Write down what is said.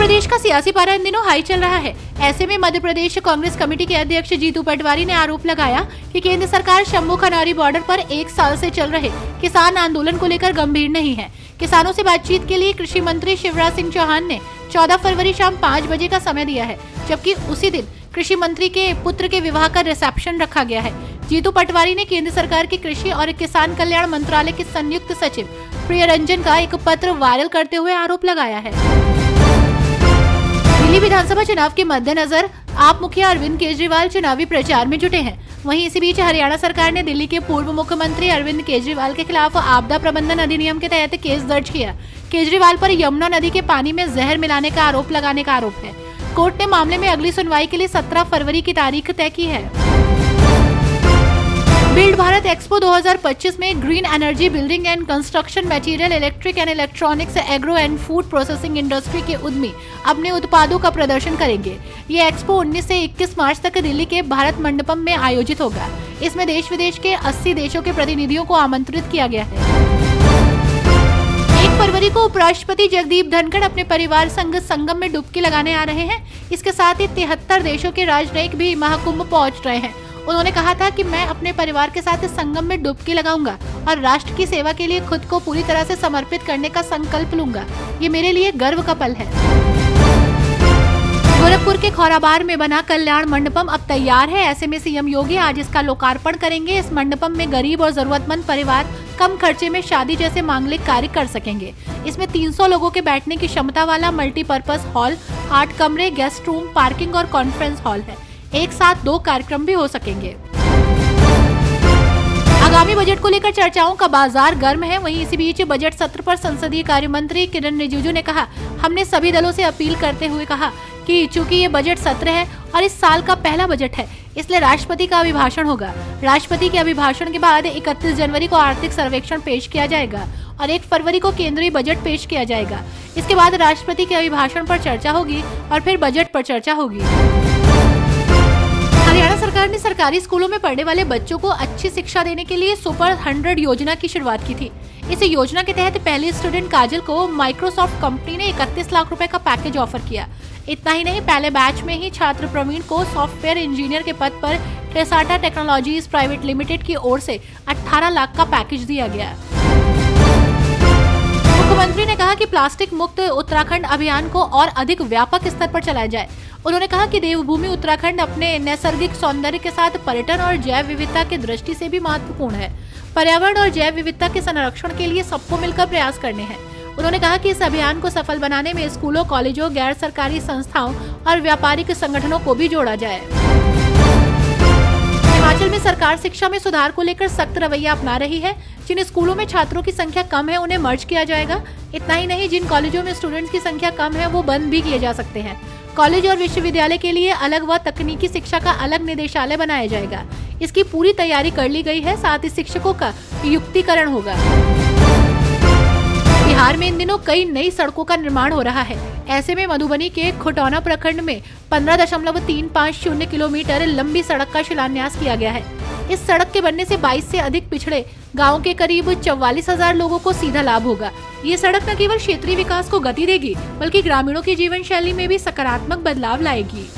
प्रदेश का सियासी पारा इन दिनों हाई चल रहा है। ऐसे में मध्य प्रदेश कांग्रेस कमेटी के अध्यक्ष जीतू पटवारी ने आरोप लगाया कि केंद्र सरकार शंभू खनौरी बॉर्डर पर 1 साल से चल रहे किसान आंदोलन को लेकर गंभीर नहीं है। किसानों से बातचीत के लिए कृषि मंत्री शिवराज सिंह चौहान ने 14 फरवरी शाम 5 बजे का समय दिया है, जबकि उसी दिन कृषि मंत्री के पुत्र के विवाह का रिसेप्शन रखा गया है। जीतू पटवारी ने केंद्र सरकार के कृषि और किसान कल्याण मंत्रालय के संयुक्त सचिव प्रियरंजन का एक पत्र वायरल करते हुए आरोप लगाया है। दिल्ली विधानसभा चुनाव के मद्देनजर आप मुखिया अरविंद केजरीवाल चुनावी प्रचार में जुटे हैं। वहीं इसी बीच हरियाणा सरकार ने दिल्ली के पूर्व मुख्यमंत्री अरविंद केजरीवाल के खिलाफ आपदा प्रबंधन अधिनियम के तहत केस दर्ज किया। केजरीवाल पर यमुना नदी के पानी में जहर मिलाने का आरोप लगाने का आरोप है। कोर्ट ने मामले में अगली सुनवाई के लिए 17 फरवरी की तारीख तय की है। बिल्ड भारत एक्सपो 2025 में green energy, building and construction material, electric and electronics, agro and food processing industry के उद्यमी अपने उत्पादों का प्रदर्शन करेंगे। ये एक्सपो 19 से 21 मार्च तक दिल्ली के भारत मंडपम में आयोजित होगा। इसमें देश विदेश के 80 देशों के प्रतिनिधियों को आमंत्रित किया गया है। 1 फरवरी को उपराष्ट्रपति जगदीप धनखड़ अपने परिवार संग संगम में डुबकी लगाने आ रहे हैं। इसके साथ ही 73 देशों के राजनयिक भी महाकुंभ पहुंच रहे हैं। उन्होंने कहा था कि मैं अपने परिवार के साथ इस संगम में डुबकी लगाऊंगा और राष्ट्र की सेवा के लिए खुद को पूरी तरह से समर्पित करने का संकल्प लूंगा। ये मेरे लिए गर्व का पल है। गोरखपुर के खौराबार में बना कल्याण मंडपम अब तैयार है। ऐसे में सीएम योगी आज इसका लोकार्पण करेंगे। इस मंडपम में गरीब और जरूरतमंद परिवार कम खर्चे में शादी जैसे मांगलिक कार्य कर सकेंगे। इसमें 300 लोगों के बैठने की क्षमता वाला मल्टीपर्पज हॉल, 8 कमरे, गेस्ट रूम, पार्किंग और कॉन्फ्रेंस हॉल है। एक साथ 2 कार्यक्रम भी हो सकेंगे। आगामी बजट को लेकर चर्चाओं का बाजार गर्म है। वहीं इसी बीच बजट सत्र पर संसदीय कार्य मंत्री किरण रिजिजू ने कहा, हमने सभी दलों से अपील करते हुए कहा कि चूंकि ये बजट सत्र है और इस साल का पहला बजट है, इसलिए राष्ट्रपति का अभिभाषण होगा। राष्ट्रपति के अभिभाषण के बाद 31 जनवरी को आर्थिक सर्वेक्षण पेश किया जाएगा और 1 फरवरी को केंद्रीय बजट पेश किया जाएगा। इसके बाद राष्ट्रपति के अभिभाषण पर चर्चा होगी और फिर बजट पर चर्चा होगी। हरियाणा सरकार ने सरकारी स्कूलों में पढ़ने वाले बच्चों को अच्छी शिक्षा देने के लिए सुपर 100 योजना की शुरुआत की थी। इस योजना के तहत पहली स्टूडेंट काजल को माइक्रोसॉफ्ट कंपनी ने 31 लाख रुपए का पैकेज ऑफर किया। इतना ही नहीं, पहले बैच में ही छात्र प्रवीण को सॉफ्टवेयर इंजीनियर के पद पर ट्रेसाटा टेक्नोलॉजीज प्राइवेट लिमिटेड की ओर से 18 लाख का पैकेज दिया गया। मुख्यमंत्री ने कहा कि प्लास्टिक मुक्त उत्तराखंड अभियान को और अधिक व्यापक स्तर पर चलाया जाए। उन्होंने कहा कि देवभूमि उत्तराखंड अपने नैसर्गिक सौंदर्य के साथ पर्यटन और जैव विविधता की दृष्टि से भी महत्वपूर्ण है। पर्यावरण और जैव विविधता के संरक्षण के लिए सबको मिलकर प्रयास करने हैं। उन्होंने कहा कि इस अभियान को सफल बनाने में स्कूलों, कॉलेजों, गैर सरकारी संस्थाओं और व्यापारिक संगठनों को भी जोड़ा जाए। हिमाचल में सरकार शिक्षा में सुधार को लेकर सख्त रवैया अपना रही है। जिन स्कूलों में छात्रों की संख्या कम है उन्हें मर्ज किया जाएगा। इतना ही नहीं, जिन कॉलेजों में स्टूडेंट्स की संख्या कम है वो बंद भी किए जा सकते हैं। कॉलेज और विश्वविद्यालय के लिए अलग व तकनीकी शिक्षा का अलग निदेशालय बनाया जाएगा। इसकी पूरी तैयारी कर ली गई है। साथ ही शिक्षकों का युक्तिकरण होगा। बिहार में इन दिनों कई नई सड़कों का निर्माण हो रहा है। ऐसे में मधुबनी के खुटौना प्रखंड में 15.350 किलोमीटर लंबी सड़क का शिलान्यास किया गया है। इस सड़क के बनने से 22 से अधिक पिछड़े गांव के करीब 44,000 लोगों को सीधा लाभ होगा। ये सड़क न केवल क्षेत्रीय विकास को गति देगी, बल्कि ग्रामीणों की जीवन शैली में भी सकारात्मक बदलाव लाएगी।